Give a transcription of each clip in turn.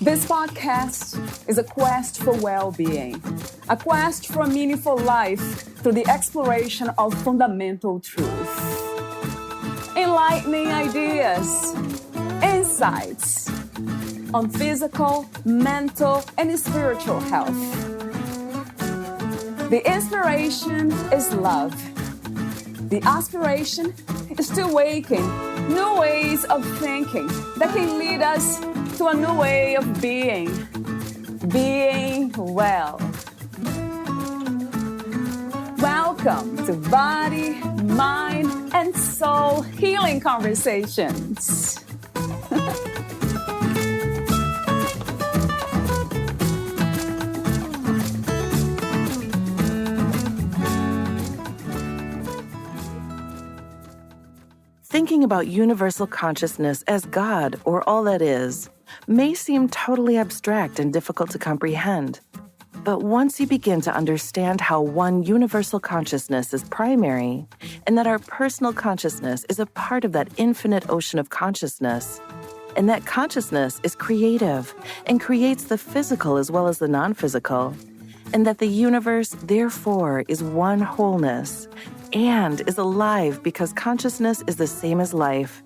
This podcast is a quest for well-being, a quest for a meaningful life through the exploration of fundamental truth. Enlightening ideas, insights on physical, mental, and spiritual health. The inspiration is love. The aspiration is to awaken new ways of thinking that can lead us to a new way of being well. Welcome to Body, Mind, and Soul Healing Conversations. Thinking about universal consciousness as God or all that is may seem totally abstract and difficult to comprehend. But once you begin to understand how one universal consciousness is primary, and that our personal consciousness is a part of that infinite ocean of consciousness, and that consciousness is creative and creates the physical as well as the non-physical, and that the universe, therefore, is one wholeness and is alive because consciousness is the same as life,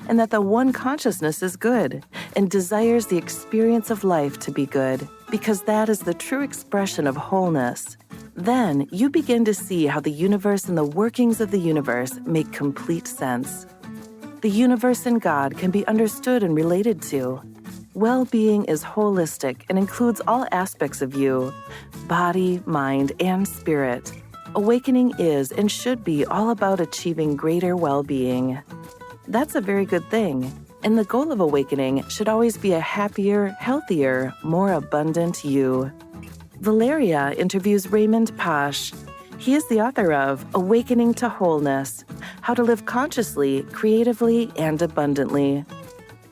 and that the one consciousness is good and desires the experience of life to be good because that is the true expression of wholeness, then you begin to see how the universe and the workings of the universe make complete sense. The universe and God can be understood and related to. Well-being is holistic and includes all aspects of you, body, mind, and spirit. Awakening is and should be all about achieving greater well-being. That's a very good thing, and the goal of awakening should always be a happier, healthier, more abundant you. Valeria interviews Raymond Pash. He is the author of Awakening to Wholeness: How to Live Consciously, Creatively, and Abundantly.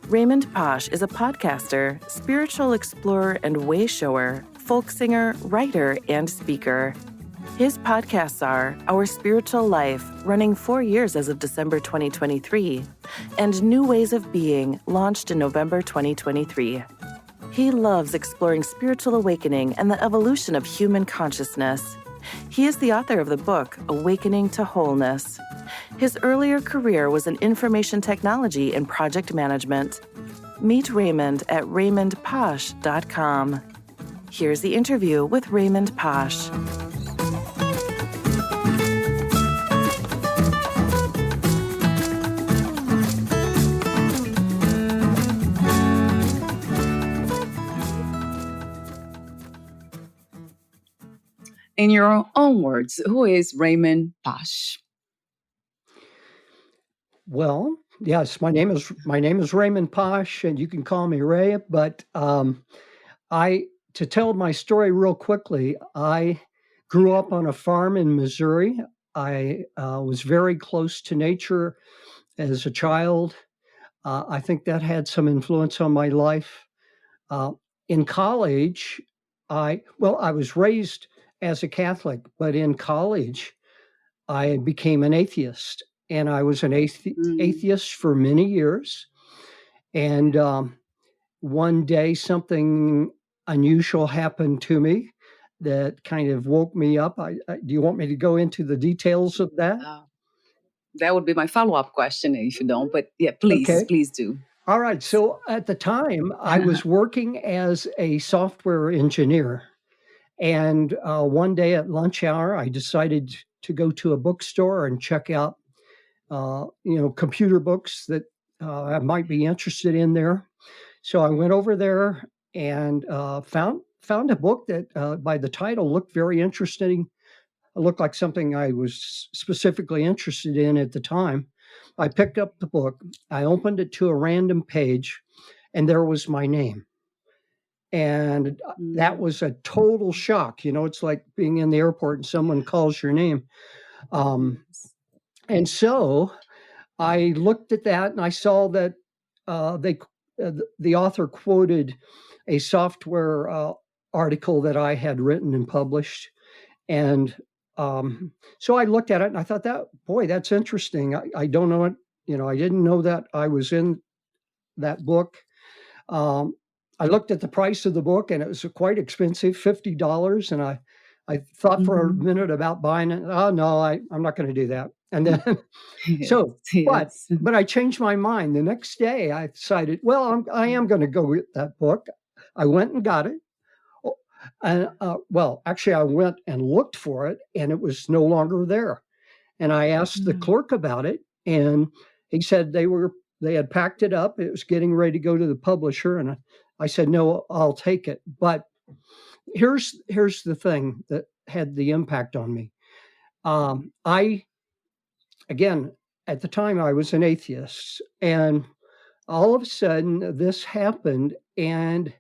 Raymond Pash is a podcaster, spiritual explorer and way shower, folk singer, writer, and speaker. His podcasts are Our Spiritual Life, running 4 years as of December 2023, and New Ways of Being, launched in November 2023. He loves exploring spiritual awakening and the evolution of human consciousness. He is the author of the book, Awakening to Wholeness. His earlier career was in information technology and project management. Meet Raymond at raymondpash.com. Here's the interview with Raymond Pash. In your own words, who is Raymond Pash? Well, yes, my name is Raymond Pash, and you can call me Ray. But to tell my story real quickly, I grew up on a farm in Missouri. I was very close to nature as a child. I think that had some influence on my life. In college, I was raised as a Catholic, but in college, I became an atheist, and I was an atheist for many years. And one day, something unusual happened to me that kind of woke me up. Do you want me to go into the details of that? That would be my follow-up question if you don't, but yeah, please do. All right. So at the time, I was working as a software engineer. And one day at lunch hour, I decided to go to a bookstore and check out, computer books that I might be interested in there. So I went over there and found a book that, by the title, looked very interesting. It looked like something I was specifically interested in at the time. I picked up the book. I opened it to a random page, and there was my name. And that was a total shock. It's like being in the airport and someone calls your name. And so I looked at that and I saw that the author quoted a software article that I had written and published. And so I looked at it and I thought that's interesting. I don't know it. I didn't know that I was in that book. I looked at the price of the book and it was quite expensive, $50. And I thought for a minute about buying it. Oh no, I'm not going to do that. And then, but I changed my mind. The next day I decided, well, I am going to go with that book. I went and got it. And actually I went and looked for it and it was no longer there. And I asked the clerk about it and he said they had packed it up. It was getting ready to go to the publisher. And I said, no, I'll take it. But here's the thing that had the impact on me. Again, at the time I was an atheist, and all of a sudden this happened, and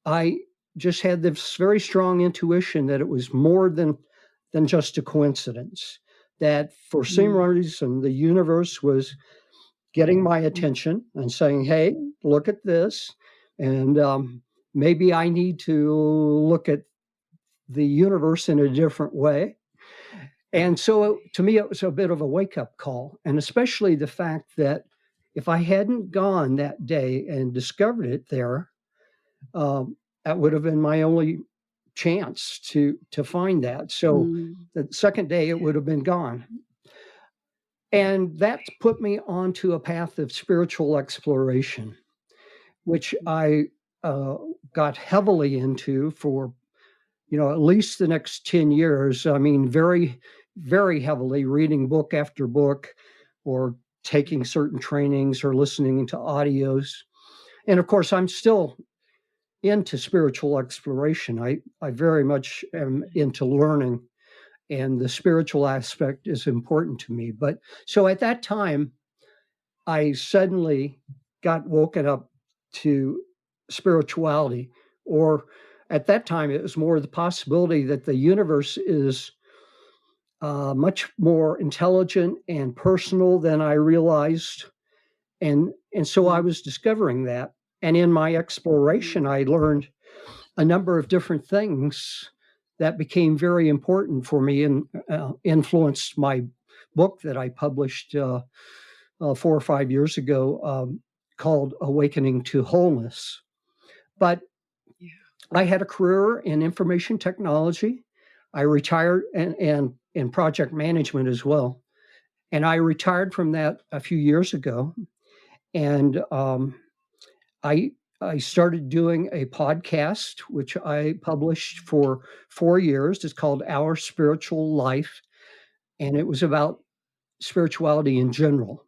I just had this very strong intuition that it was more than just a coincidence, that for some reason the universe was getting my attention and saying, hey, look at this. And maybe I need to look at the universe in a different way. And so to me, it was a bit of a wake-up call. And especially the fact that if I hadn't gone that day and discovered it there, that would have been my only chance to find that. So the second day it would have been gone. And that put me onto a path of spiritual exploration, which I got heavily into for, at least the next 10 years. I mean, very, very heavily, reading book after book or taking certain trainings or listening to audios. And of course, I'm still into spiritual exploration. I very much am into learning, and the spiritual aspect is important to me. But so at that time, I suddenly got woken up to spirituality, or at that time, it was more the possibility that the universe is much more intelligent and personal than I realized. And so I was discovering that. And in my exploration, I learned a number of different things that became very important for me and influenced my book that I published 4 or 5 years ago called Awakening to Wholeness. But I had a career in information technology. I retired and in project management as well. And I retired from that a few years ago. And I started doing a podcast, which I published for 4 years. It's called Our Spiritual Life. And it was about spirituality in general.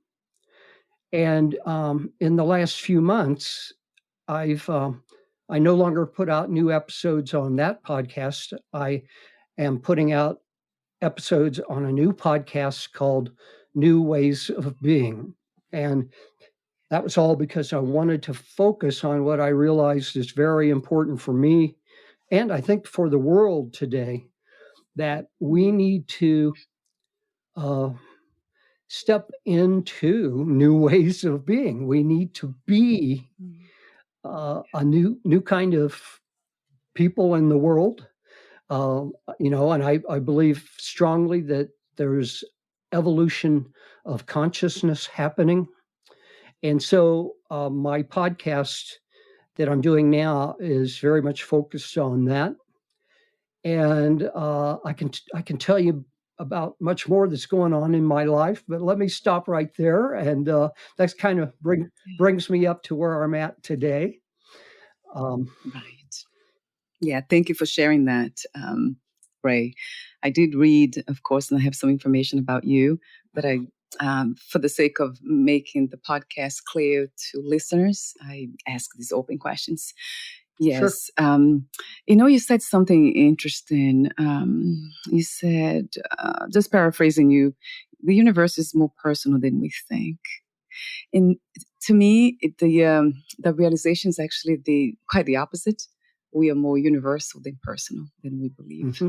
And in the last few months, I no longer put out new episodes on that podcast. I am putting out episodes on a new podcast called New Ways of Being. And that was all because I wanted to focus on what I realized is very important for me, and I think for the world today, that we need to step into new ways of being. We need to be a new kind of people in the world, and I believe strongly that there's evolution of consciousness happening. And so my podcast that I'm doing now is very much focused on that. And I can tell you about much more that's going on in my life, but let me stop right there. And that's kind of brings me up to where I'm at today. Right. Yeah, thank you for sharing that, Ray. I did read, of course, and I have some information about you, but for the sake of making the podcast clear to listeners, I ask these open questions. Yes. Sure. You said something interesting. You said, just paraphrasing you, the universe is more personal than we think. And to me, the realization is actually quite the opposite. We are more universal than personal than we believe. Mm-hmm.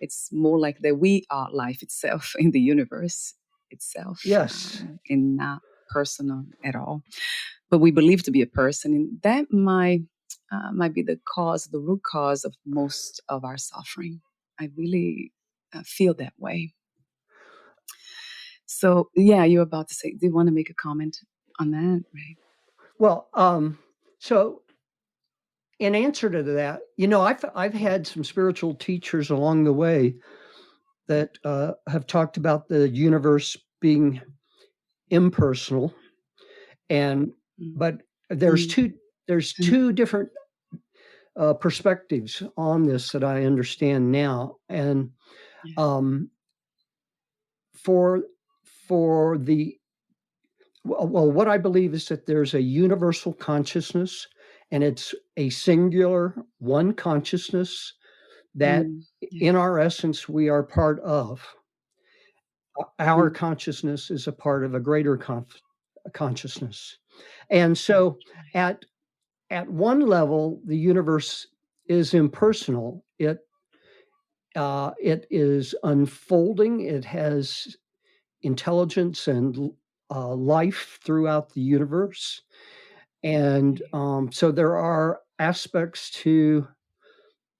It's more like that we are life itself in the universe itself. Yes. And not personal at all. But we believe to be a person. And that might be the root cause of most of our suffering. I really feel that way. So, yeah, you're about to say, do you want to make a comment on that, Ray? Well, so in answer to that, I've had some spiritual teachers along the way that have talked about the universe being impersonal, but there's two different perspectives on this that I understand now, and for the what I believe is that there's a universal consciousness, and it's a singular one consciousness that in our essence we are part of. Our consciousness is a part of a greater consciousness. And so at one level, the universe is impersonal. It is unfolding. It has intelligence and life throughout the universe. And so there are aspects to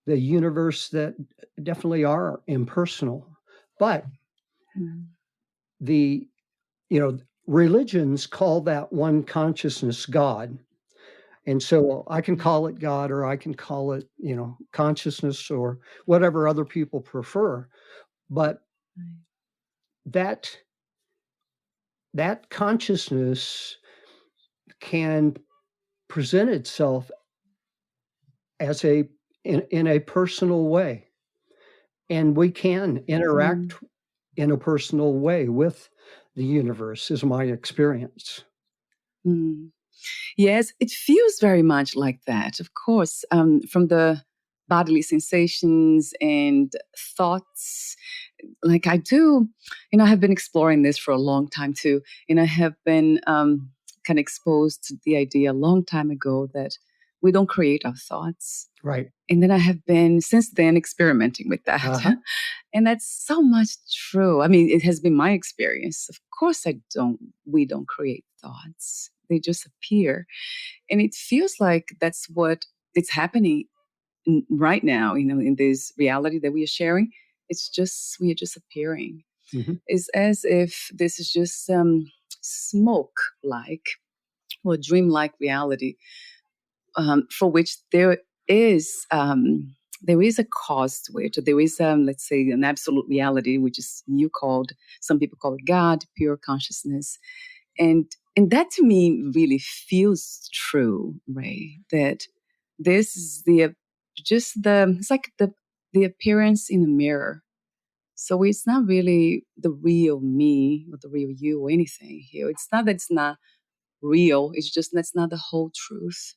the universe that definitely are impersonal. But religions call that one consciousness God. And so I can call it God, or I can call it, consciousness, or whatever other people prefer. But that consciousness can present itself as in a personal way. And we can interact in a personal way with the universe, is my experience. Yes, it feels very much like that. Of course, from the bodily sensations and thoughts, like I do, I have been exploring this for a long time too. And I have been kind of exposed to the idea a long time ago that we don't create our thoughts. Right. And then I have been since then experimenting with that. Uh-huh. And that's so much true. I mean, it has been my experience. Of course, we don't create thoughts. They just appear. And it feels like that's what it's happening right now, in this reality that we are sharing. We are just appearing. Mm-hmm. It's as if this is just smoke-like or dream-like reality for which there is a cause to it. There is, let's say, an absolute reality, which is some people call it God, pure consciousness. And that to me really feels true, Ray, that this is it's like the appearance in the mirror. So it's not really the real me or the real you or anything here. It's not that it's not real. It's just that's not the whole truth.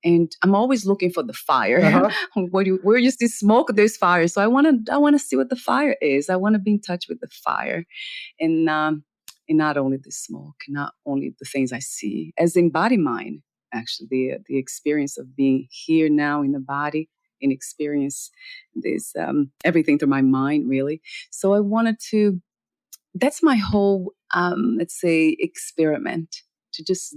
And I'm always looking for the fire. Uh-huh. Where you see smoke, there's fire. So I want to see what the fire is. I want to be in touch with the fire, and not only the smoke, not only the things I see, as in body mind. Actually, the experience of being here now in the body and experience this everything through my mind, really. So I wanted to. That's my whole, let's say, experiment to just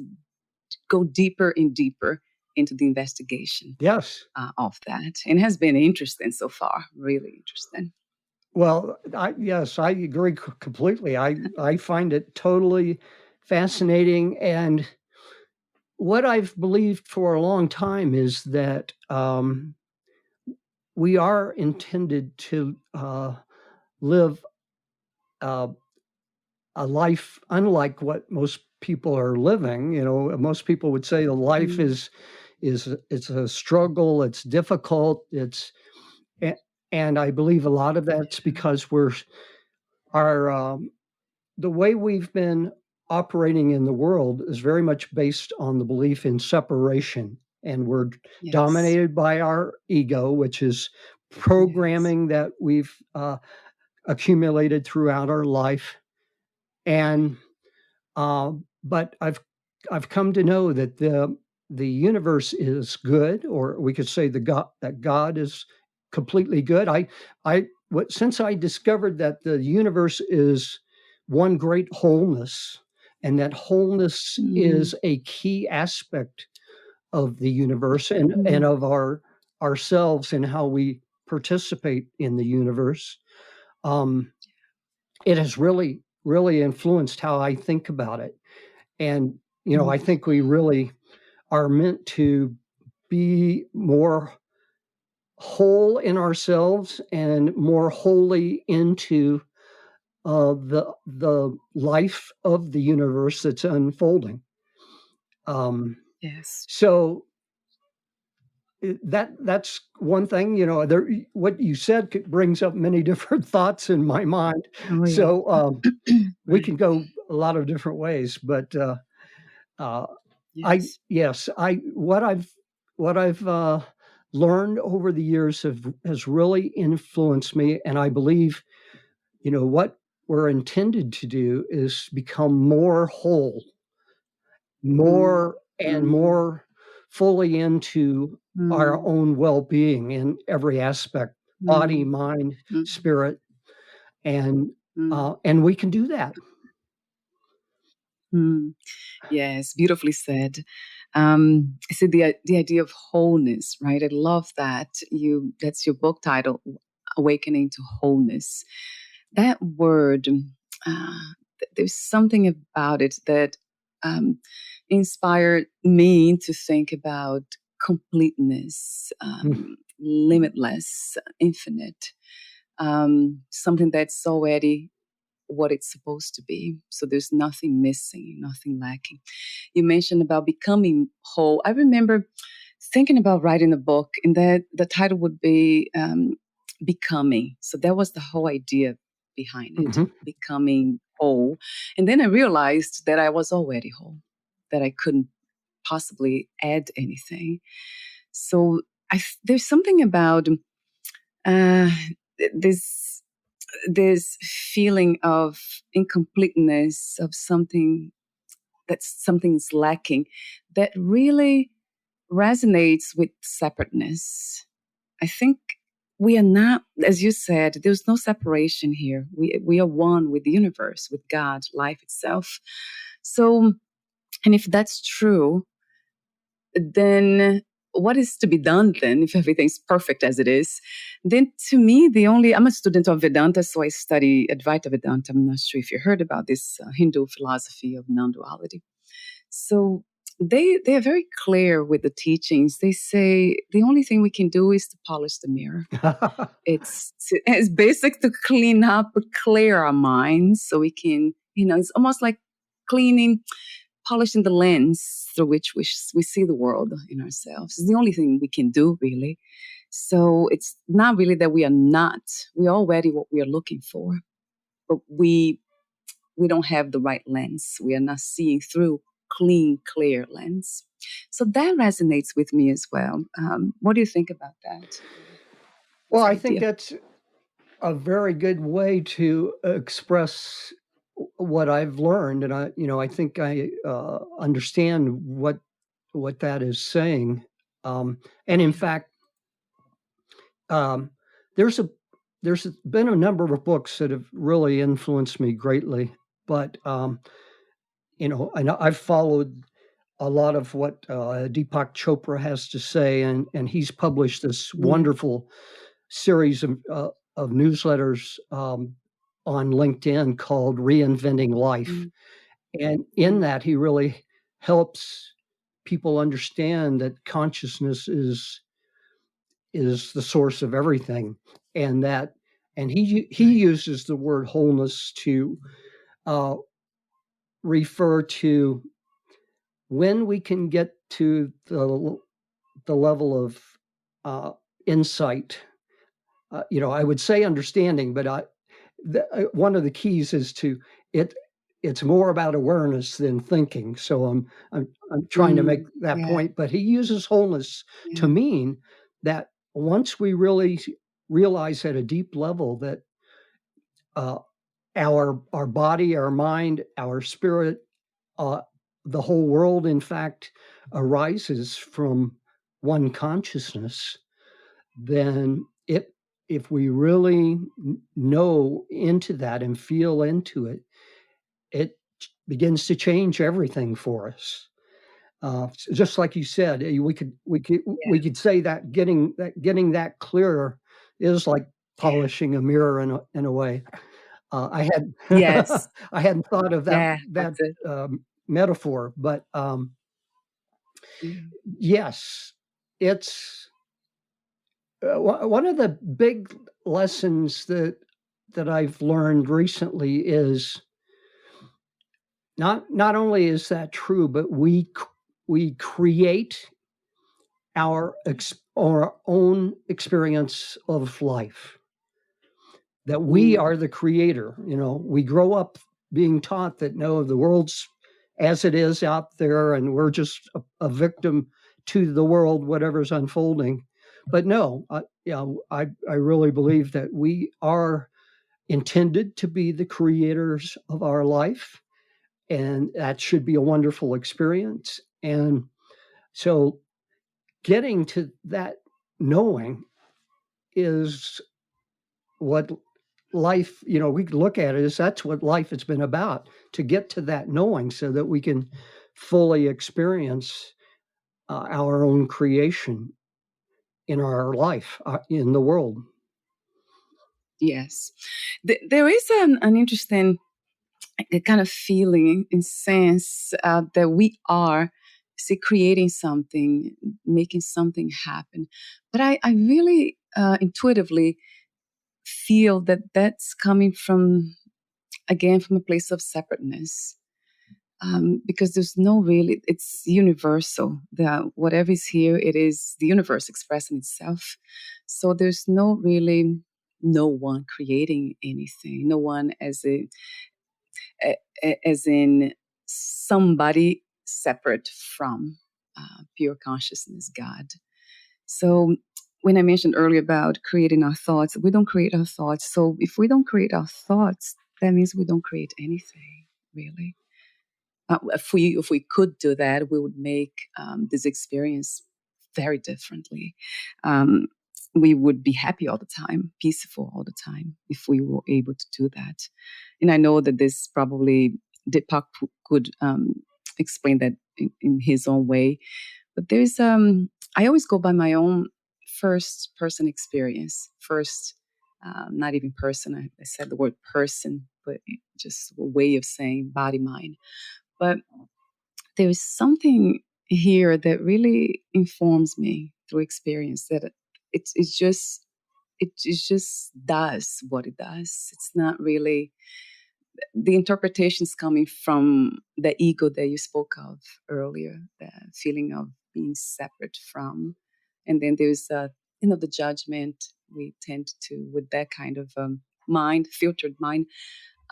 go deeper and deeper into the investigation of that. And it has been interesting so far, really interesting. Well, I agree completely. I find it totally fascinating. And what I've believed for a long time is that we are intended to live a life unlike what most people are living. Most people would say the life is it's a struggle, it's difficult, and I believe a lot of that's because the way we've been operating in the world is very much based on the belief in separation, and we're dominated by our ego, which is programming that we've accumulated throughout our life. And but I've come to know that the universe is good, or we could say that God is completely good. Since I discovered that the universe is one great wholeness, and that wholeness is a key aspect of the universe and of ourselves and how we participate in the universe, it has really, really influenced how I think about it. And, you know, I think we really are meant to be more whole in ourselves and more wholly into the life of the universe that's unfolding. Yes. So that's one thing, you know, there, what you said brings up many different thoughts in my mind. Oh, yeah. So we can Right. go a lot of different ways, but Yes. what I've learned over the years has really influenced me, and I believe, you know, what we're intended to do is become more whole, more and more fully into our own well-being in every aspect, body, mind, spirit, and we can do that. Yes, beautifully said. So the idea of wholeness, right? I love that that's your book title, Awakening to Wholeness. That word, there's something about it that inspired me to think about completeness, limitless, infinite, something that's already what it's supposed to be. So there's nothing missing, nothing lacking. You mentioned about becoming whole. I remember thinking about writing a book, and that the title would be Becoming. So that was the whole idea behind it, becoming whole. And then I realized that I was already whole, that I couldn't possibly add anything. So there's something about uh, this this feeling of incompleteness, of something's lacking, that really resonates with separateness. I think we are not, as you said, there's no separation here. We are one with the universe, with God, life itself. So, and if that's true, then what is to be done then if everything's perfect as it is? Then to me, I'm a student of Vedanta, so I study Advaita Vedanta. I'm not sure if you heard about this Hindu philosophy of non-duality. So they are very clear with the teachings. They say the only thing we can do is to polish the mirror. It's basic to clean up, clear our minds so we can, it's almost like polishing the lens through which we see the world in ourselves. It's the only thing we can do, really. So it's not really that we're already what we are looking for, but we don't have the right lens. We are not seeing through clean, clear lens. So that resonates with me as well. What do you think about that? Well, I think that's a very good way to express what I've learned, and I think I understand what that is saying. And in fact, there's been a number of books that have really influenced me greatly. But and I've followed a lot of what Deepak Chopra has to say, and he's published this wonderful series of newsletters on LinkedIn called Reinventing Life. And in that, he really helps people understand that consciousness is the source of everything, and he uses the word wholeness to refer to when we can get to the level of insight. I would say understanding, but one of the keys is to it. It's more about awareness than thinking. So I'm trying to make that point. But he uses wholeness to mean that once we really realize at a deep level that our body, our mind, our spirit, the whole world, in fact, arises from one consciousness, then if we really know into that and feel into it, it begins to change everything for us. Just like you said, we could say that getting that clearer is like polishing a mirror in a way. I had Yes. I hadn't thought of that Yeah, that's it. metaphor, but Yeah. yes, it's one of the big lessons that I've learned recently is not only is that true, but we create our own experience of life. That we are the creator. You know, we grow up being taught that no, the world's as it is out there, and we're just a victim to the world, whatever's unfolding. But no, I really believe that we are intended to be the creators of our life, and that should be a wonderful experience. And so getting to that knowing is what life, you know, we look at it as that's what life has been about, to get to that knowing so that we can fully experience our own creation in our life, in the world. Yes. There is an interesting kind of feeling and sense that we are creating something, making something happen. But I really intuitively feel that that's coming from, again, from a place of separateness. Because there's no really, it's universal. Whatever is here, it is the universe expressing itself. So there's no one creating anything, no one as in somebody separate from pure consciousness, God. So when I mentioned earlier about creating our thoughts, we don't create our thoughts. So if we don't create our thoughts, that means we don't create anything, really. If we could do that, we would make this experience very differently. Um, we would be happy all the time, peaceful all the time, if we were able to do that. And I know that this probably Deepak could explain that in his own way. But there's I always go by my own first person experience. First, not even person. I said the word person, but just a way of saying body mind. But there's something here that really informs me through experience that it just does what it does. It's not really the interpretations coming from the ego that you spoke of earlier, the feeling of being separate from, and then there's the judgment we tend to with that kind of mind, filtered mind,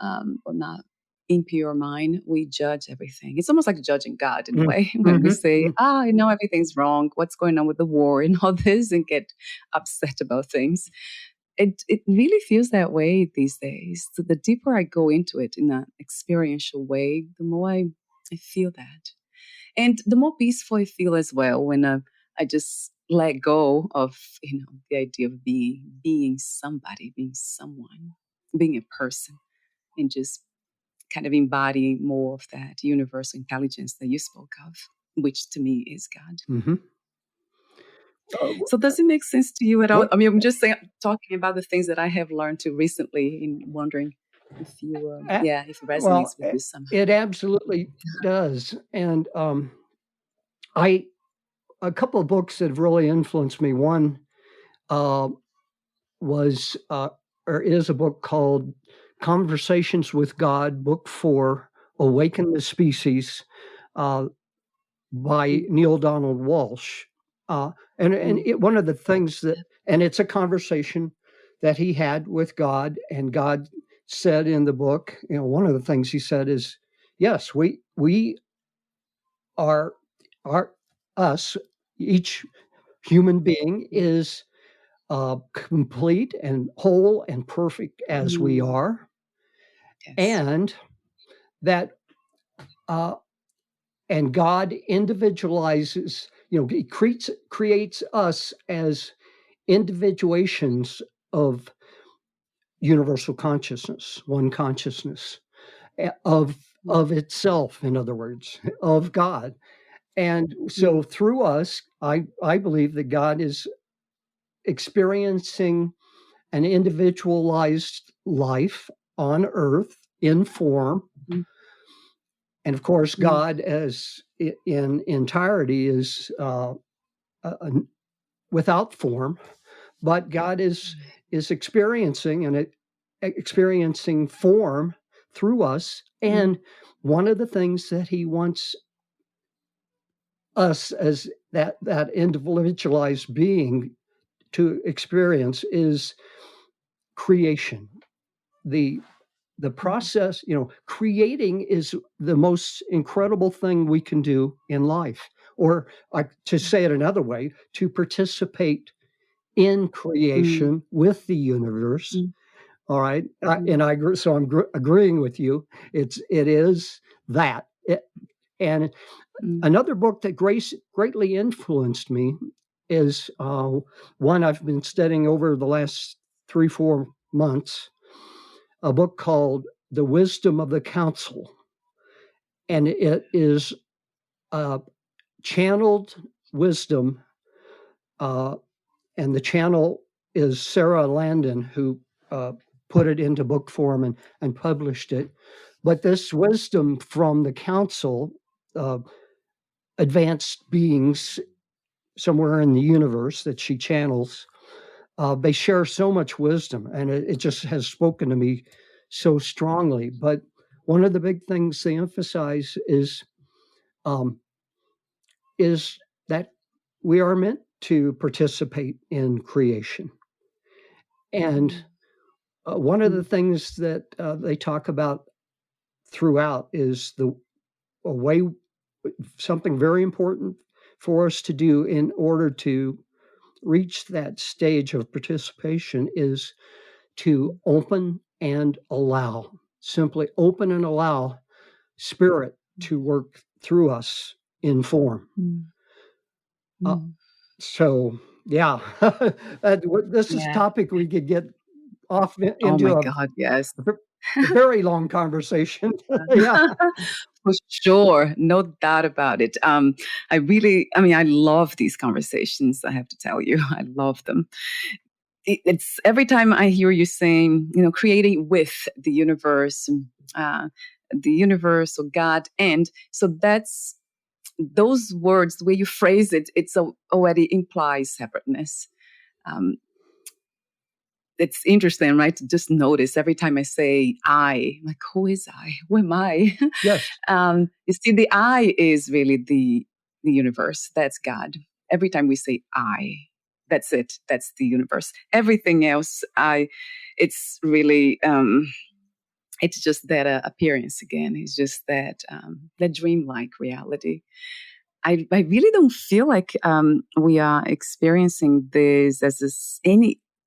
or not impure mind, we judge everything. It's almost like judging God in a way when we say, everything's wrong. What's going on with the war and all this, and get upset about things. It really feels that way these days. So the deeper I go into it in an experiential way, the more I feel that. And the more peaceful I feel as well when I just let go of, the idea of being somebody, being someone, being a person, and just kind of embodying more of that universal intelligence that you spoke of, which to me is God. Mm-hmm. So does it make sense to you at all? I mean, I'm just talking about the things that I have learned too recently, and wondering if you, if it resonates with you somehow. It absolutely does. And a couple of books that have really influenced me. One was or is a book called Conversations with God, Book 4, Awaken the Species, by Neil Donald Walsh. One of the things and it's a conversation that he had with God, and God said in the book, one of the things he said is, yes, we are us, each human being is complete and whole and perfect as we are. Yes. And that and God individualizes, he creates us as individuations of universal consciousness, one consciousness of itself, in other words, of God. And so through us, I believe that God is experiencing an individualized life on earth in form. Mm. And of course, God as in entirety is without form, but God is experiencing and experiencing form through us. And one of the things that he wants us as that individualized being to experience is creation. The process, creating is the most incredible thing we can do in life. Or to say it another way, to participate in creation with the universe. All right. And I agree. So I'm agreeing with you. It is that. And another book that greatly influenced me is one I've been studying over the last 3-4 months, a book called The Wisdom of the Council. And it is channeled wisdom. And the channel is Sarah Landon, who put it into book form and published it. But this wisdom from the council, advanced beings somewhere in the universe that she channels, they share so much wisdom, and it just has spoken to me so strongly. But one of the big things they emphasize is that we are meant to participate in creation. And one of the things that they talk about throughout is a way, something very important for us to do in order to reach that stage of participation is to open and allow, simply open and allow spirit to work through us in form. So, yeah, this is a topic we could get off into yes. a very long conversation. Yeah. For sure. No doubt about it. I love these conversations. I have to tell you, I love them. It's every time I hear you saying, creating with the universe or God. And so that's those words, the way you phrase it, already implies separateness. It's interesting, right? To just notice every time I say I, like, who is I? Who am I? Yes. You see, the I is really the universe. That's God. Every time we say I, that's it. That's the universe. Everything else, it's really, it's just that appearance again. It's just that dreamlike reality. I really don't feel like we are experiencing this as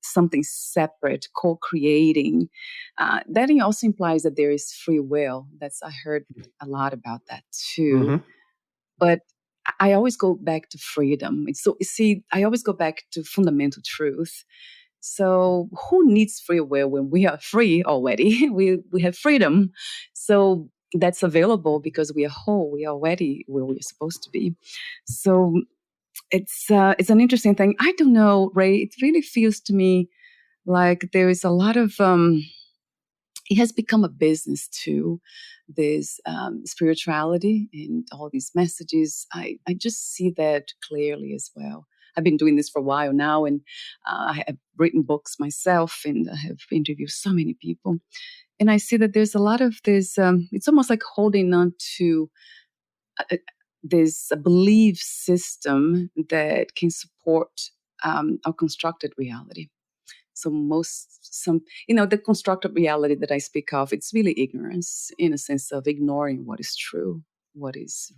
something separate, co-creating. That also implies that there is free will. I heard a lot about that too. Mm-hmm. But I always go back to freedom. I always go back to fundamental truth. So who needs free will when we are free already? We have freedom. So that's available because we are whole. We are already where we're supposed to be. So it's an interesting thing. I don't know, Ray. It really feels to me like there is a lot of it has become a business too. This spirituality and all these messages. I just see that clearly as well. I've been doing this for a while now, and I have written books myself, and I have interviewed so many people. And I see that there's a lot of this. It's almost like holding on to this belief system that can support our constructed reality. So the constructed reality that I speak of, it's really ignorance in a sense of ignoring what is true, what is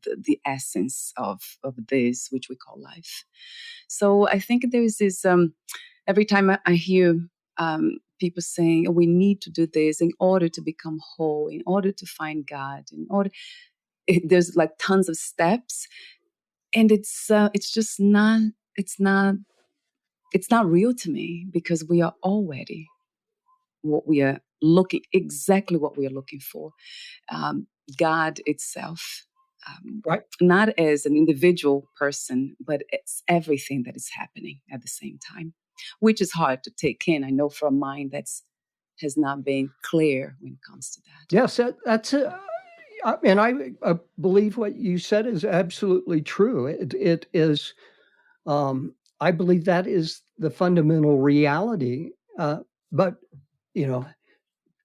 the essence of this, which we call life. So I think there is this, every time I hear people saying, oh, we need to do this in order to become whole, in order to find God, there's like tons of steps. And it's just not, it's not real to me because we are already exactly what we are looking for. God itself, Right. not as an individual person, but it's everything that is happening at the same time. which is hard to take in. I know for a mind that's has not been clear when it comes to that. Yes, that's a, and I believe what you said is absolutely true. It is. I believe that is the fundamental reality. But you know,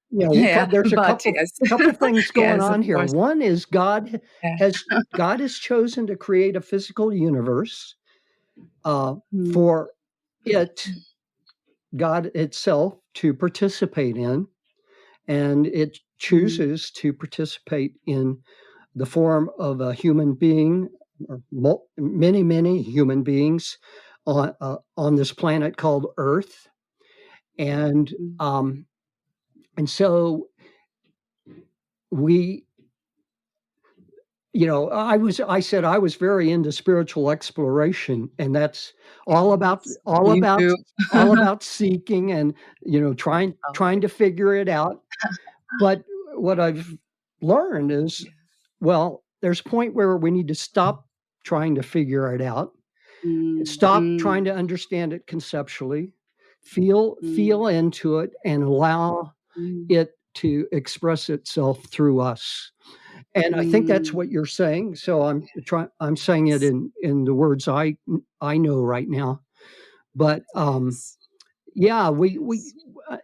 Yeah, there's a but yes, couple things going yes, of on here. course. One is God Yeah. has chosen to create a physical universe Mm, for it, God itself, to participate in, and it mm, chooses to participate in the form of a human being, or many human beings on this planet called Earth, and mm, and so we, I said I was very into spiritual exploration, and that's all about yes, all me about too. all about seeking and trying Okay. to figure it out. But what I've learned is, Yeah. well, there's a point where we need to stop trying to figure it out, Mm, stop trying mm, to understand it conceptually, feel mm, into it, and allow mm, it to express itself through us. And I think that's mm. what you're saying. So I'm saying it Yes, in the words I know right now. But yes, yeah, we yes.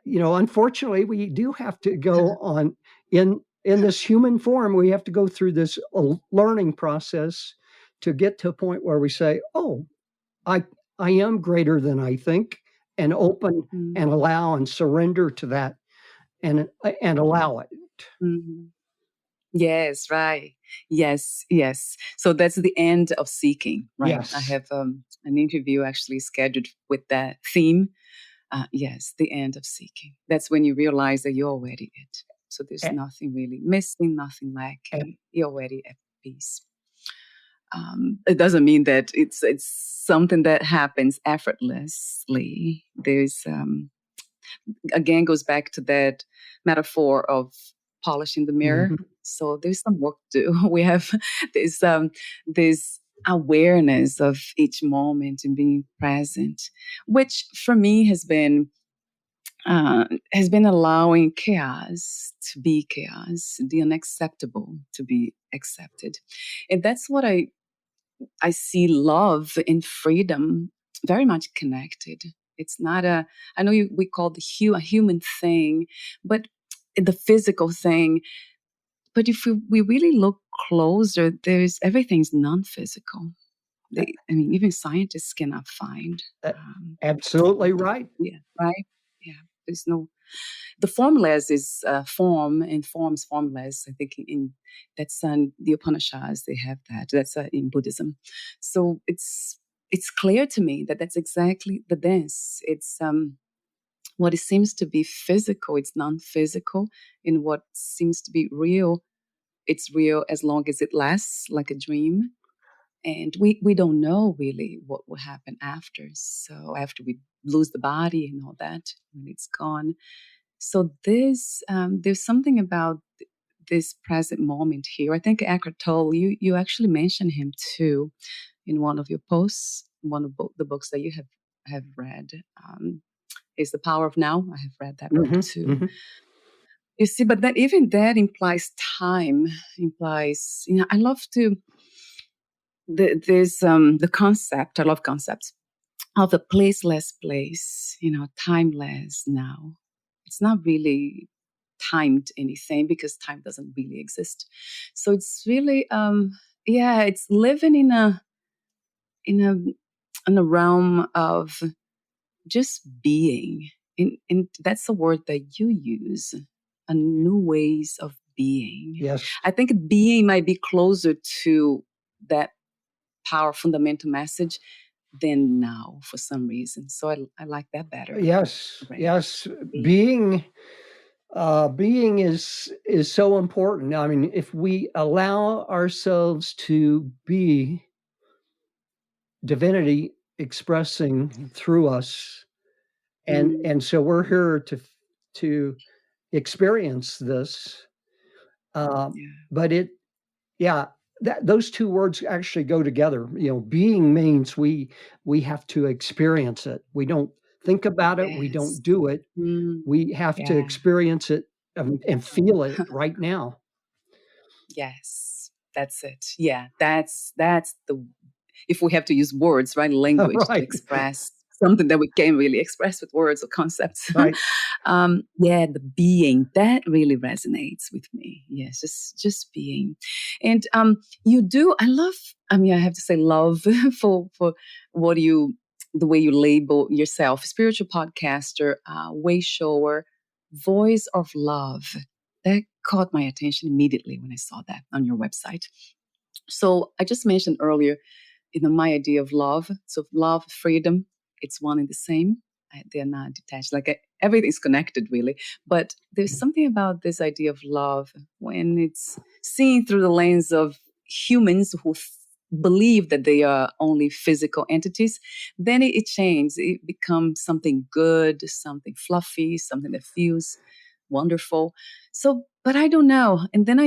unfortunately we do have to go on in this human form. We have to go through this learning process to get to a point where we say, "Oh, I I am greater than I think," and open Mm, and allow and surrender to that, and allow it. mhm. Yes, right. Yes, yes. So that's the end of seeking, right? I Yes. have an interview actually scheduled with that theme. Yes, the end of seeking. That's when you realize that you're already it. So there's A- nothing really missing, nothing a- lacking. You're already at peace. It doesn't mean that it's something that happens effortlessly. There's again goes back to that metaphor of polishing the mirror. Mhm. So there's some work to do. We have this awareness of each moment and being present, which for me has been allowing chaos to be chaos, the unacceptable to be accepted, and that's what I see love and freedom very much connected. It's not a, I know we call a human thing, but the physical thing. But if we really look closer, there's everything's non-physical. I mean, even scientists cannot find. A- Um, Absolutely right. yeah, right. Yeah, there's no the formless is form and forms formless. I think that's the Upanishads. They have that. That's in Buddhism. So it's clear to me that that's exactly the dance. It's what it seems to be physical. It's non-physical, and what seems to be real. It's real as long as it lasts, like a dream. And we don't know really what will happen after. So after we lose the body and all that, when it's gone, so there's something about this present moment here. I think Eckhart Tolle, you actually mentioned him too in one of your posts, one of the books that you have read. Is The Power of Now. I have read that book Hmm. too. Hmm. You see, but then even that implies time, implies, I love to, there's the concept, I love concepts of a placeless place, timeless now. It's not really timed anything because time doesn't really exist. So it's really, yeah, it's living in a in a realm of just being. And that's a word that you use, a new ways of being. Yes. I think being might be closer to that power fundamental message than now for some reason. So I like that better, Yes. Ray. Yes. Being. Being being is so important. I mean, if we allow ourselves to be divinity expressing through us, Mm, and so we're here to experience this. yeah. But yeah, those two words actually go together. Being means we have to experience it. We don't think about it. We Yes. don't do it. Mm, We have to yeah. experience it and feel it right now. Yes. That's it. Yeah. That's the if we have to use words, right? Language to Right. express something that we can't really express with words or concepts. Right. Yeah, the being that really resonates with me. Yes, just being, and you do. I love. I mean, I have to say, love for what you the way you label yourself, spiritual podcaster, way shower, voice of love. That caught my attention immediately when I saw that on your website. So I just mentioned earlier, my idea of love. So love, freedom, it's one and the same. They're not detached. Everything's connected, really. But there's something about this idea of love when it's seen through the lens of humans who believe that they are only physical entities. Then it changes. It becomes something good, something fluffy, something that feels wonderful. So, but I don't know. And then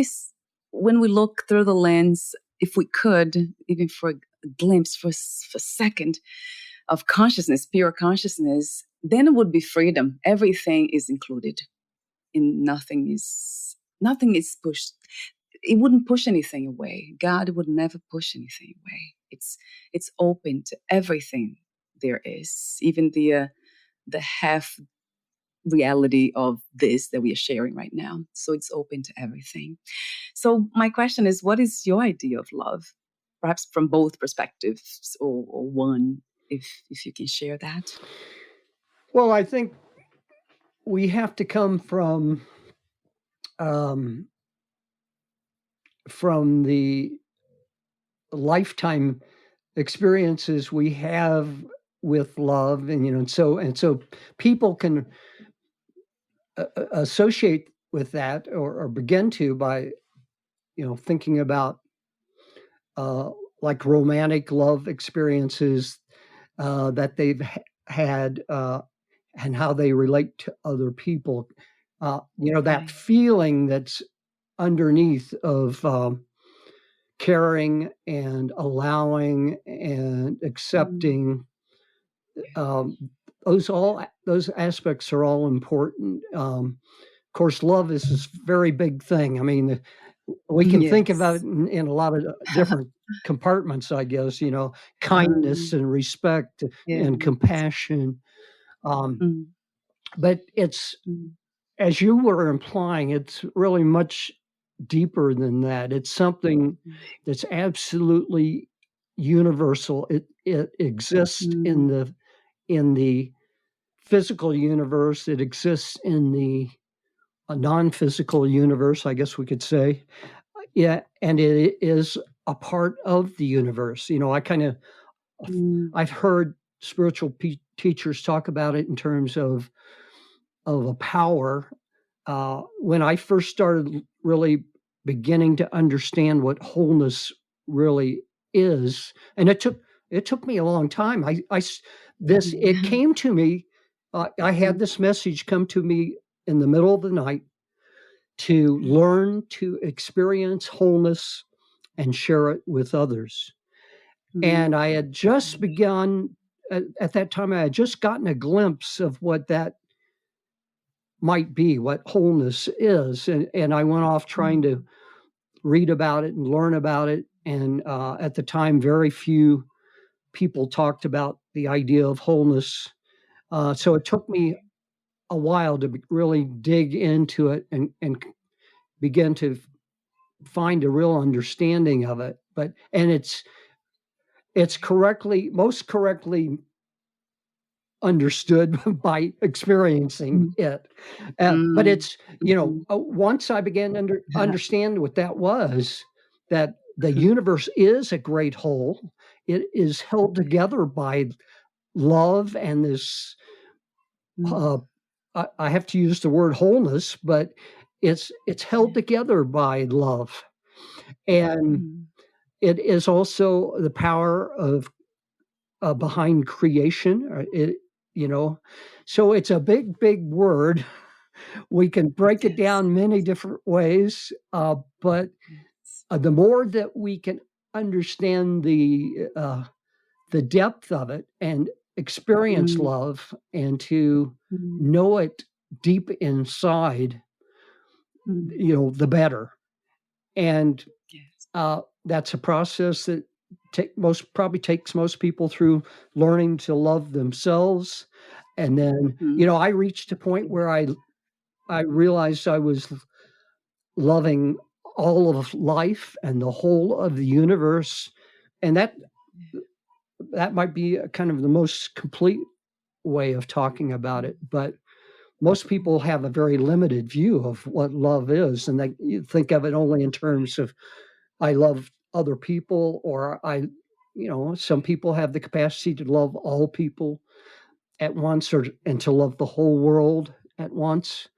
when we look through the lens, if we could, even for a glimpse, for a second, of consciousness, pure consciousness, then it would be freedom. Everything is included, and nothing is pushed. It wouldn't push anything away. God would never push anything away. It's open to everything there is, even the half reality of this that we are sharing right now. So it's open to everything. So my question is, what is your idea of love? Perhaps from both perspectives, or one, if you can share that. Well, I think we have to come um, from the lifetime experiences we have with love, and so people can associate with that or begin to by thinking about like romantic love experiences that they've had and how they relate to other people. That feeling that's underneath of caring and allowing and accepting. Those aspects are all important. Of course, love is this very big thing. I mean, we can think about it in a lot of different compartments, I guess. Kindness and respect and compassion. But it's, as you were implying, it's really much deeper than that. It's something that's absolutely universal. It exists in the physical universe. It exists in the non-physical universe, I guess we could say. Yeah, and it is a part of the universe. I've heard spiritual teachers talk about it in terms of a power. When I first started really beginning to understand what wholeness really is, and it took me a long time. It came to me. I had this message come to me in the middle of the night to learn to experience wholeness and share it with others. And I had just begun at that time. I had just gotten a glimpse of what that might be, what wholeness is, and I went off trying to read about it and learn about it. And at the time, very few people talked about the idea of wholeness. So it took me a while to really dig into it and begin to find a real understanding of it. And it's most correctly understood by experiencing it. But it's, once I began to understand what that was, that the universe is a great whole. It is held together by love and this, I have to use the word wholeness, but it's held together by love. And it is also the power of behind creation. So it's a big, big word. We can break it down many different ways, but the more that we can understand the depth of it and experience love and to know it deep inside, the better. And that's a process that probably takes most people through learning to love themselves. And then, I reached a point where I realized I was loving all of life and the whole of the universe. And that might be kind of the most complete way of talking about it. But most people have a very limited view of what love is. And you think of it only in terms of, I love other people, or some people have the capacity to love all people at once, and to love the whole world at once.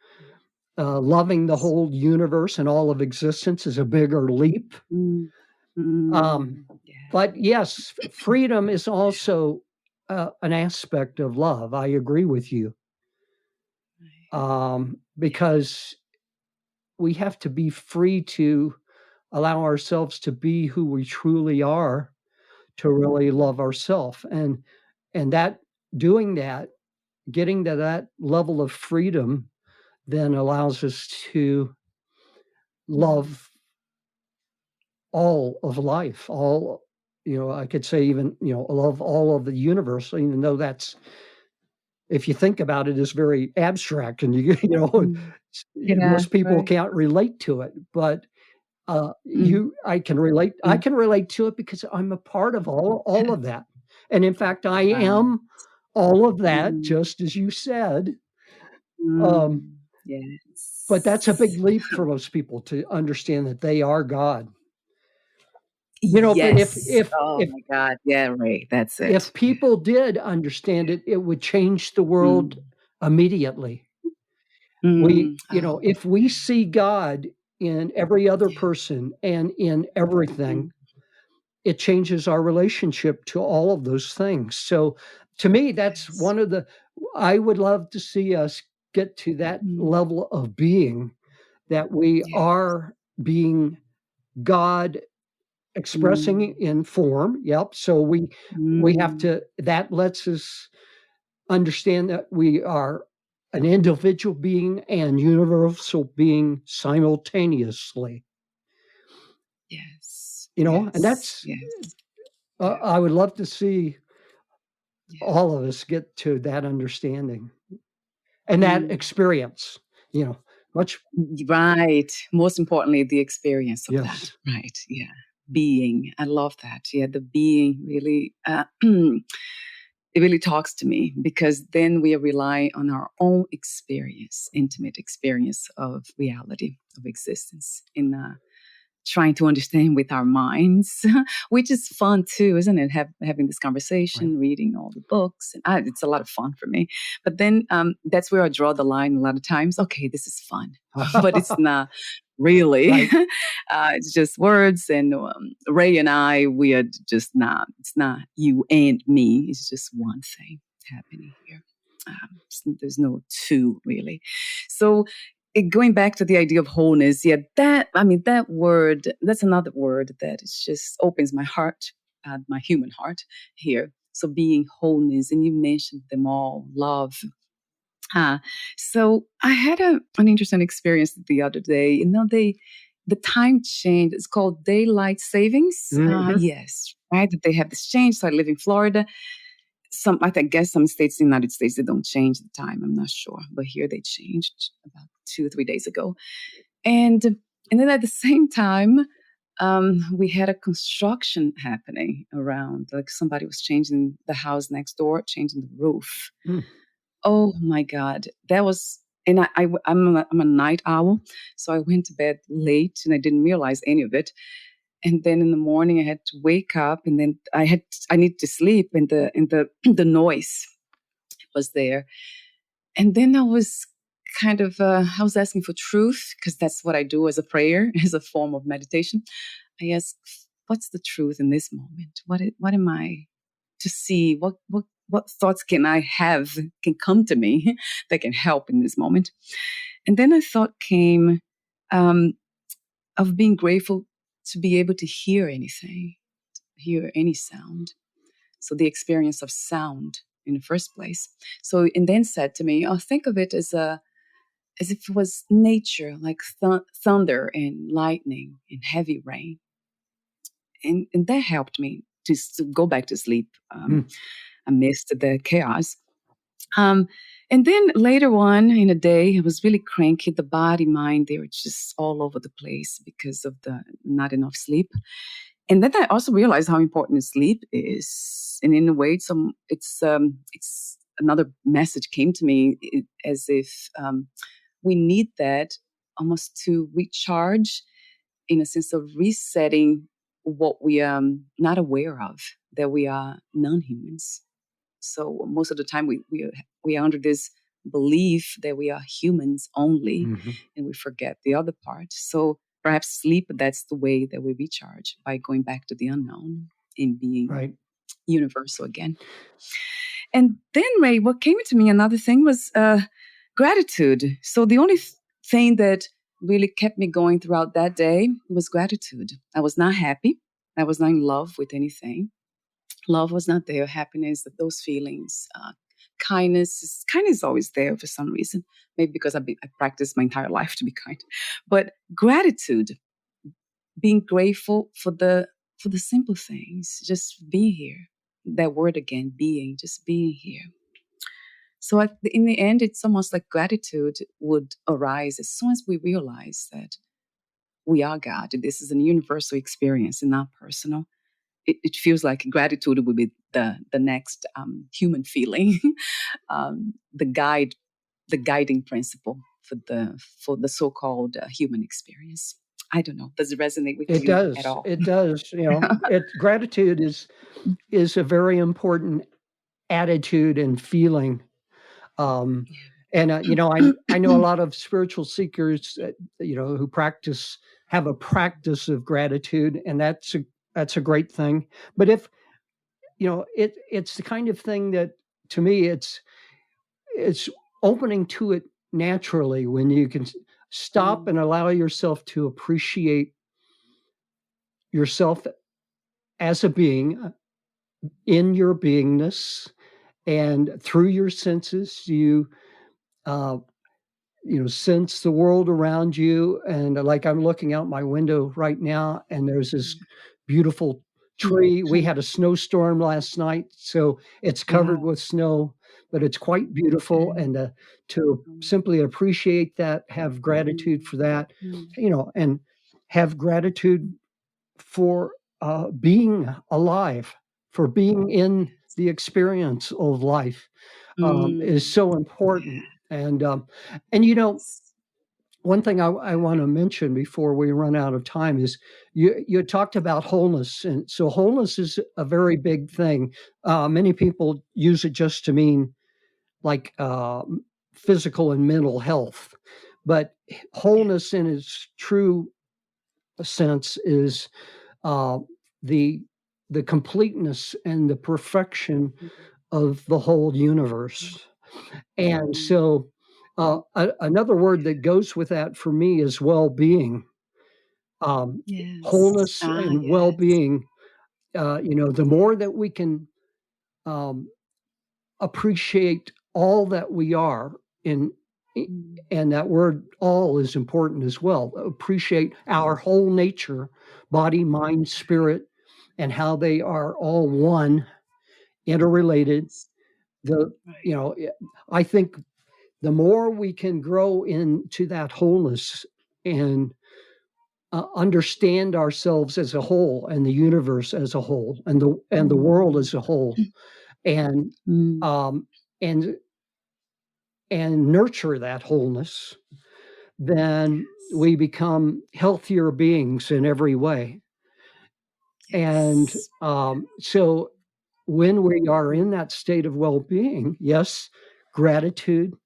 Loving the whole universe and all of existence is a bigger leap. But yes, freedom is also an aspect of love. I agree with you. Because we have to be free to allow ourselves to be who we truly are, to really love ourselves. And that, doing that, getting to that level of freedom, then allows us to love all of life, I could say even, love all of the universe, even though that's, if you think about it, is very abstract, and most people can't relate to it, but I can relate. I can relate to it because I'm a part of all of that, and in fact, I am all of that, just as you said. Yes. But that's a big leap for most people to understand that they are God. But if oh my God, yeah, Ray, that's it. If people did understand it, it would change the world immediately. If we see God in every other person and in everything, it changes our relationship to all of those things. So to me, that's one of I would love to see us get to that level of being, that we are being God expressing in form. Yep. So we have to, that lets us understand that we are an individual being and universal being simultaneously. Yes. And that's, I would love to see all of us get to that understanding and that experience, much. Right. Most importantly, the experience of Yes. that. Right. Yeah. Being. I love that. Yeah. The being really, it really talks to me, because then we rely on our own experience, intimate experience of reality, of existence, in trying to understand with our minds, which is fun too, isn't it? Having this conversation, Right. reading all the books, and it's a lot of fun for me. But then that's where I draw the line a lot of times. Okay, this is fun, but it's not really. Right. It's just words, and Ray and I, we are just not. It's not you and me. It's just one thing happening here. There's no two really. So going back to the idea of wholeness, that word, that's another word that is just opens my heart, my human heart here. So being wholeness, and you mentioned them all, love. So I had an interesting experience the other day. The time change, it's called daylight savings. Yes, right. That they have this change. So I live in Florida. I guess some states in the United States, they don't change the time. I'm not sure, but here they changed about 2 or 3 days ago. And then at the same time, we had a construction happening around. Like somebody was changing the house next door, changing the roof. Oh my God, that was. And I'm a night owl, so I went to bed late and I didn't realize any of it. And then in the morning I had to wake up, and then I need to sleep, and the noise was there. And then I was kind of I was asking for truth, because that's what I do as a prayer, as a form of meditation. I ask, what's the truth in this moment? What am I to see? What thoughts can I have, can come to me that can help in this moment? And then a thought came of being grateful to be able to hear anything, hear any sound. So the experience of sound in the first place. So, and then said to me, "Oh, think of it as if it was nature, like thunder and lightning and heavy rain." And that helped me to go back to sleep amidst the chaos. Um, and then later on in the day, I was really cranky. The body, mind, they were just all over the place because of the not enough sleep. And then I also realized how important sleep is. And in a way, it's another message came to me as if we need that almost to recharge in a sense of resetting what we are not aware of, that we are non-humans. So most of the time we are under this belief that we are humans only, and we forget the other part. So perhaps sleep, that's the way that we recharge, by going back to the unknown and being universal again. And then, Ray, what came to me, another thing was gratitude. So the only thing that really kept me going throughout that day was gratitude. I was not happy. I was not in love with anything. Love was not there. Happiness, those feelings, kindness is always there for some reason. Maybe because I practiced my entire life to be kind. But gratitude, being grateful for the simple things, just being here. That word again, being, just being here. So in the end, it's almost like gratitude would arise as soon as we realize that we are God. This is a universal experience and not personal. It feels like gratitude would be the next human feeling, the guiding principle for the so-called human experience. I don't know. Does it resonate with you at all? It does. Gratitude is a very important attitude and feeling. And I know a lot of spiritual seekers that, who have a practice of gratitude, and that's a great thing. But if it's the kind of thing that, to me, it's opening to it naturally when you can stop and allow yourself to appreciate yourself as a being in your beingness, and through your senses you sense the world around you. And like, I'm looking out my window right now, and there's this beautiful tree. We had a snowstorm last night, so it's covered with snow, but it's quite beautiful. And to simply appreciate that, have gratitude for that, and have gratitude for being alive, for being in the experience of life, is so important. And one thing I want to mention before we run out of time is you talked about wholeness. And so wholeness is a very big thing. Many people use it just to mean like physical and mental health. But wholeness in its true sense is the completeness and the perfection of the whole universe. And so another word that goes with that for me is well-being. Wholeness and well-being, the more that we can appreciate all that we are in, and that word all is important as well. Appreciate our whole nature, body, mind, spirit, and how they are all one, interrelated. I think the more we can grow into that wholeness and understand ourselves as a whole, and the universe as a whole, and the world as a whole, and nurture that wholeness, then we become healthier beings in every way. And so when we are in that state of well-being, yes, gratitude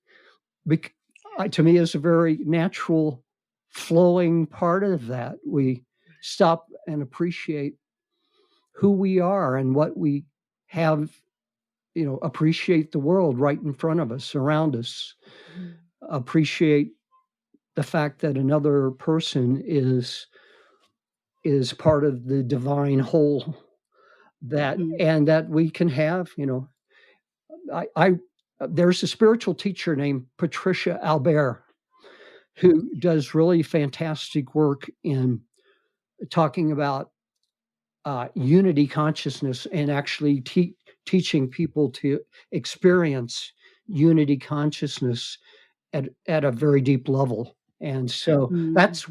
to me is a very natural flowing part of that. We stop and appreciate who we are and what we have, appreciate the world right in front of us, around us, appreciate the fact that another person is part of the divine whole, that and that we can have, there's a spiritual teacher named Patricia Albert who does really fantastic work in talking about unity consciousness and actually teaching people to experience unity consciousness at a very deep level. And so that's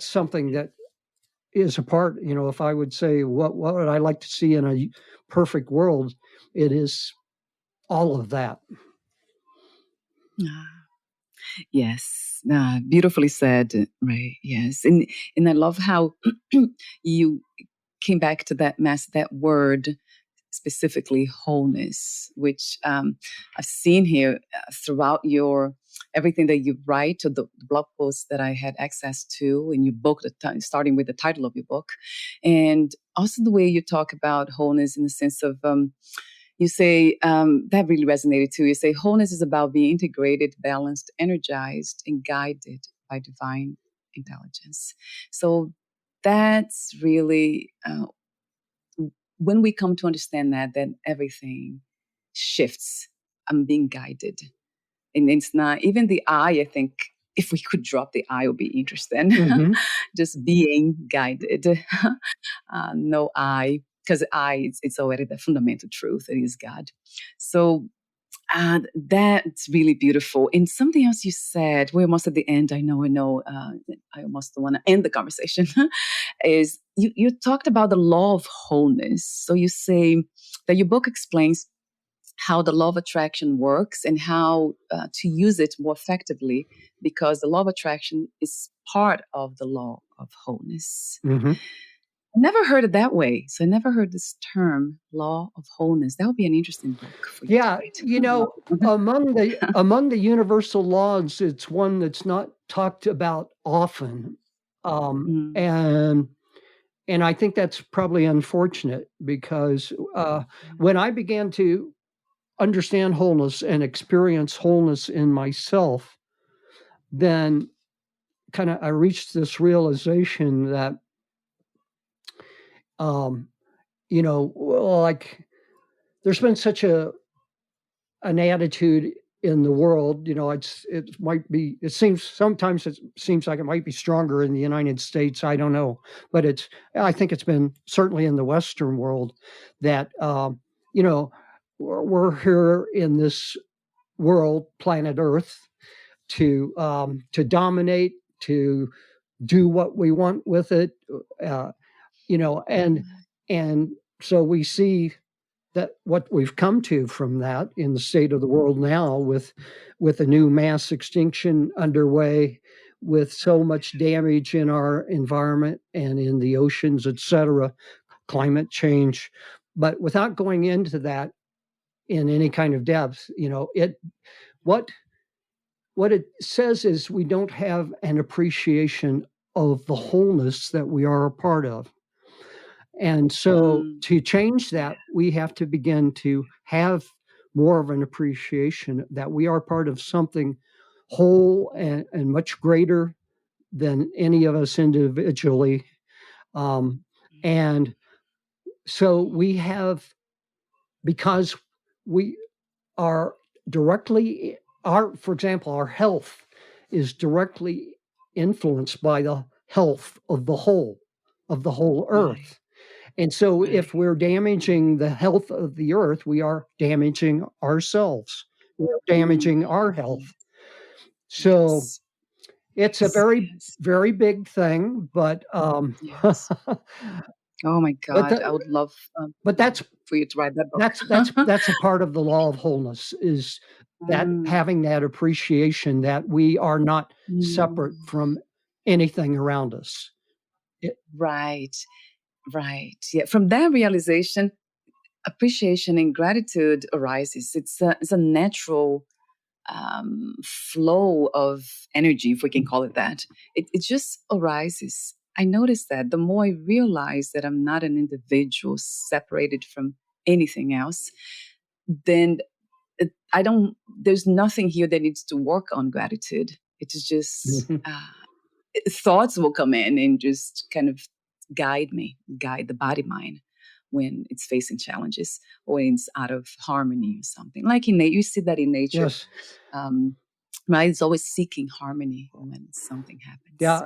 something that is a part, if I would say what would I like to see in a perfect world, it is all of that. Yes, beautifully said, Ray. Yes, and I love how you came back to that word, specifically wholeness, which I've seen here throughout your everything that you write, or the blog posts that I had access to in your book, starting with the title of your book, and also the way you talk about wholeness in the sense of you say that really resonated too. You say wholeness is about being integrated, balanced, energized, and guided by divine intelligence. So that's really when we come to understand that, then everything shifts. I'm being guided. And it's not even the I think if we could drop the I would be interesting. Mm-hmm. Just being guided. No I, because I, it's already the fundamental truth. It is God. So that's really beautiful. And something else you said, we're almost at the end. I know. I almost want to end the conversation. Is you talked about the law of wholeness. So you say that your book explains how the law of attraction works and how to use it more effectively, because the law of attraction is part of the law of wholeness. Mm-hmm. I never heard it that way. So I never heard this term, law of wholeness. That would be an interesting book for you to write. among the universal laws, it's one that's not talked about often. And I think that's probably unfortunate, because when I began to understand wholeness and experience wholeness in myself, then kind of I reached this realization that, like there's been such an attitude in the world, it seems like it might be stronger in the United States. I don't know, but I think it's been certainly in the Western world that, we're here in this world, planet Earth, to dominate, to do what we want with it, and so we see that what we've come to from that in the state of the world now, with a new mass extinction underway, with so much damage in our environment and in the oceans, etc., climate change. But without going into that in any kind of depth, what it says is we don't have an appreciation of the wholeness that we are a part of. And so to change that, we have to begin to have more of an appreciation that we are part of something whole and much greater than any of us individually. And so we have, because we are directly, for example, our health is directly influenced by the health of the whole earth. Right. And so if we're damaging the health of the earth, we are damaging ourselves. We're damaging our health. So it's a very, very big thing, but yes. Oh my God, I would love but that's for you to write that book. That's a part of the law of wholeness, is that having that appreciation that we are not separate from anything around us. Right. Yeah. From that realization, appreciation and gratitude arises. It's a natural flow of energy, if we can call it that. It just arises. I noticed that the more I realize that I'm not an individual separated from anything else, then there's nothing here that needs to work on gratitude. It's just thoughts will come in and just kind of guide the body mind when it's facing challenges or when it's out of harmony or something. Like in nature, you see that in nature. Yes. Right? It's always seeking harmony when something happens. Yeah.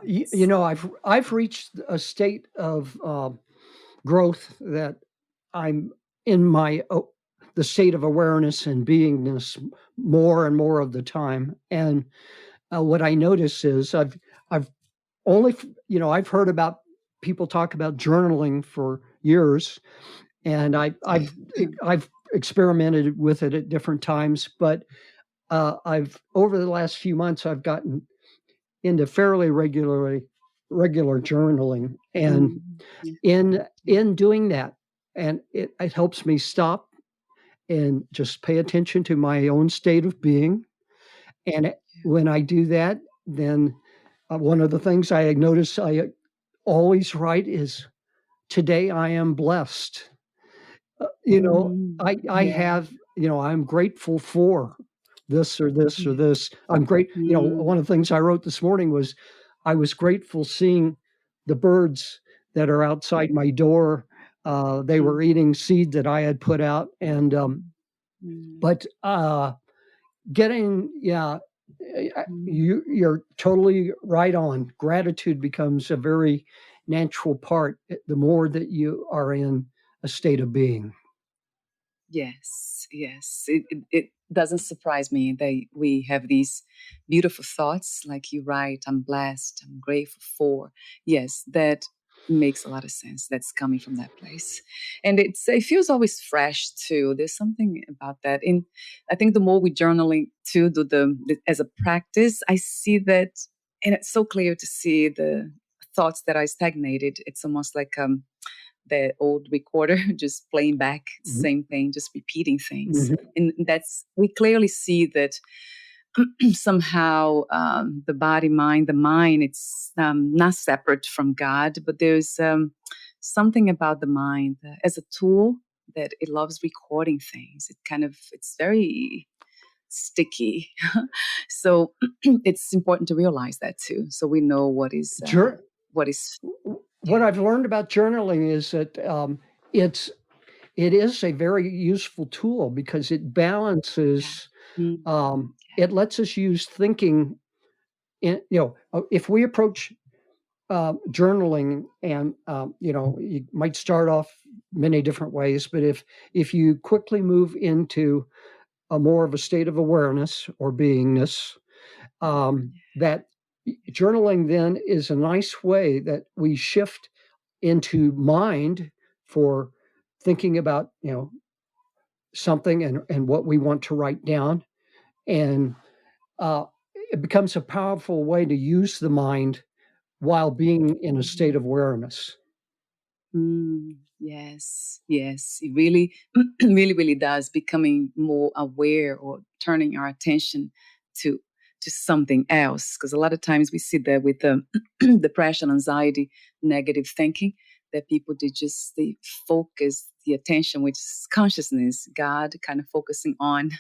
I've reached a state of growth that I'm in the state of awareness and beingness more and more of the time. And what I notice is I've only, I've heard about people talk about journaling for years, and I've experimented with it at different times, but over the last few months, I've gotten into fairly regular journaling, and in doing that, and it helps me stop and just pay attention to my own state of being. And when I do that, then one of the things I notice I always write is, "Today I am blessed." I have, I'm grateful for this or this or this. I'm great. One of the things I wrote this morning was I was grateful seeing the birds that are outside my door. They were eating seed that I had put out. And, but you're totally right on. Gratitude becomes a very natural part the more that you are in a state of being. Yes. It doesn't surprise me that we have these beautiful thoughts, like you write, I'm blessed, I'm grateful for. Yes, that makes a lot of sense. That's coming from that place. And it feels always fresh too. There's something about that. I think the more we journaling too, as a practice, I see that, and it's so clear to see the thoughts that are stagnated. It's almost like the old recorder just playing back the same thing, just repeating things. And we clearly see that somehow the body, mind, the mind, it's not separate from God, but there's something about the mind as a tool that it loves recording things. It's very sticky. So it's important to realize that too. So we know what is. What I've learned about journaling is that it is a very useful tool because it balances. It lets us use thinking. If we approach journaling, and you might start off many different ways, but if you quickly move into a more of a state of awareness or beingness, that journaling then is a nice way that we shift into mind for thinking about something and what we want to write down, and it becomes a powerful way to use the mind while being in a state of awareness. Yes, it really, really, really does. Becoming more aware or turning our attention to something else. Because a lot of times we see that with depression, anxiety, negative thinking, that people they focus the attention, which is consciousness, God, kind of focusing on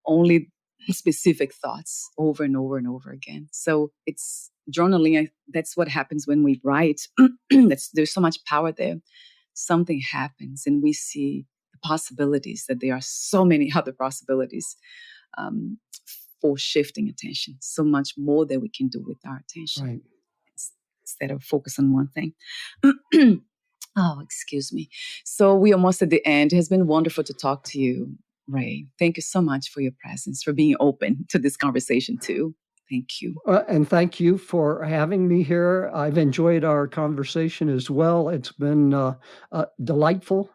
only specific thoughts over and over and over again. So it's journaling. That's what happens when we write. There's so much power there. Something happens and we see the possibilities, that there are so many other possibilities for shifting attention. So much more that we can do with our attention, right, instead of focus on one thing. Oh, excuse me. So we're almost at the end. It has been wonderful to talk to you, Ray. Thank you so much for your presence, for being open to this conversation too. Thank you. And thank you for having me here. I've enjoyed our conversation as well. It's been delightful.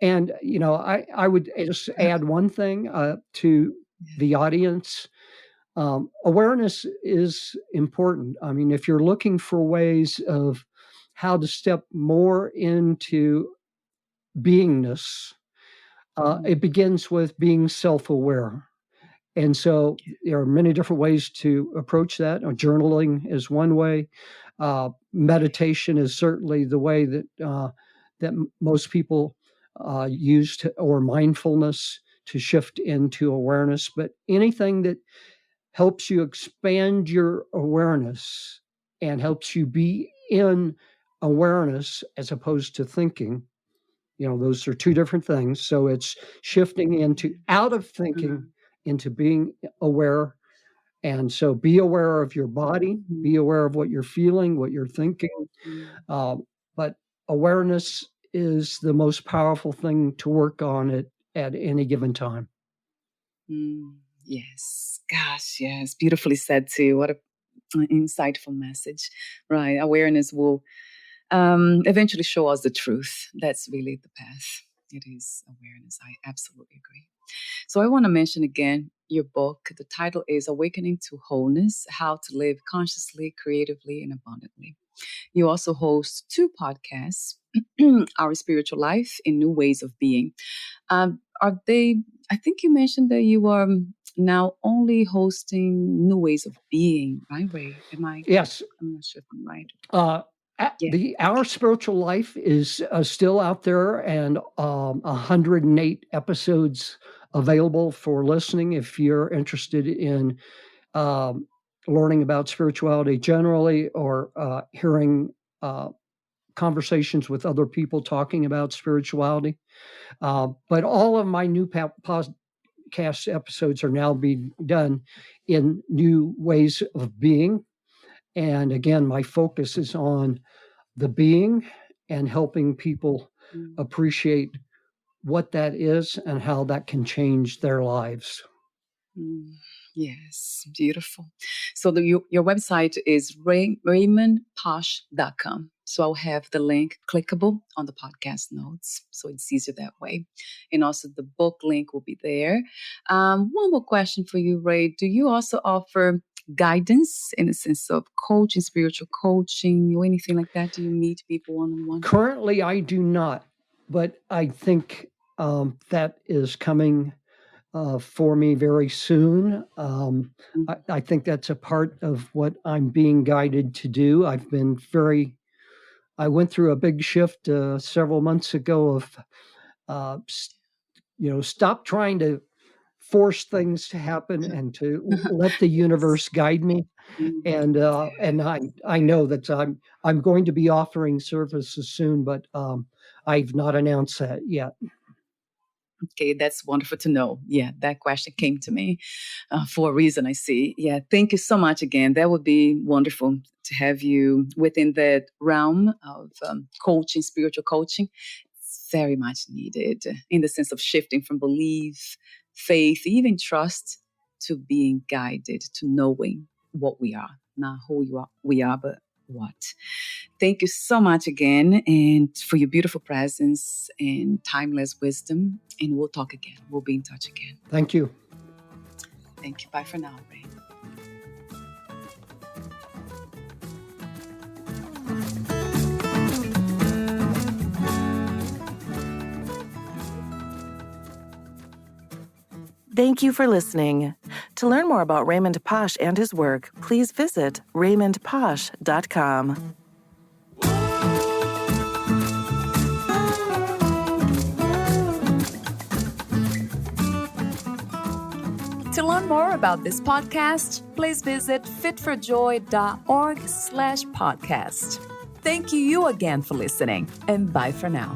And, I would just add one thing to the audience. Awareness is important. I mean, if you're looking for ways of how to step more into beingness, it begins with being self-aware. And so there are many different ways to approach that. Journaling is one way. Meditation is certainly the way that most people use or mindfulness to shift into awareness. But anything that helps you expand your awareness and helps you be in awareness as opposed to thinking Those are two different things. So it's shifting into out of thinking into being aware. And so be aware of your body, be aware of what you're feeling, what you're thinking. But awareness is the most powerful thing to work on at any given time. Yes. Gosh, yes. Beautifully said too. What an insightful message. Right. Awareness will eventually show us the truth. That's really the path. It is awareness. I absolutely agree. So I want to mention again your book. The title is Awakening to Wholeness: How to Live Consciously, Creatively, and Abundantly. You also host 2 podcasts, Our Spiritual Life and New Ways of Being. Are they, I think you mentioned that you are now only hosting New Ways of Being, right, Ray? Yes. I'm not sure if I'm right. Our Spiritual Life is still out there, and 108 episodes available for listening if you're interested in learning about spirituality generally, or hearing conversations with other people talking about spirituality. But all of my new podcast episodes are now being done in New Ways of Being. And again, my focus is on the being and helping people appreciate what that is and how that can change their lives. Yes, beautiful. So your website is raymondposh.com. So I'll have the link clickable on the podcast notes, so it's easier that way. And also the book link will be there. One more question for you, Ray. Do you also offer guidance in the sense of coaching, spiritual coaching, or anything like that? Do you meet people one-on-one? Currently, I do not, but I think that is coming for me very soon. I think that's a part of what I'm being guided to do. I went through a big shift several months ago of, stop trying to force things to happen and to let the universe guide me. And I know that I'm going to be offering services soon, but I've not announced that yet. Okay, that's wonderful to know. Yeah, that question came to me for a reason, I see. Yeah, thank you so much again. That would be wonderful to have you within that realm of coaching, spiritual coaching. It's very much needed in the sense of shifting from belief, faith, even trust to being guided, to knowing what we are, not who we are, but what. Thank you so much again, and for your beautiful presence and timeless wisdom. And we'll talk again. We'll be in touch again. Thank you. Thank you. Bye for now, Ray. Thank you for listening. To learn more about Raymond Posh and his work, please visit raymondposh.com. To learn more about this podcast, please visit fitforjoy.org/podcast. Thank you again for listening, and bye for now.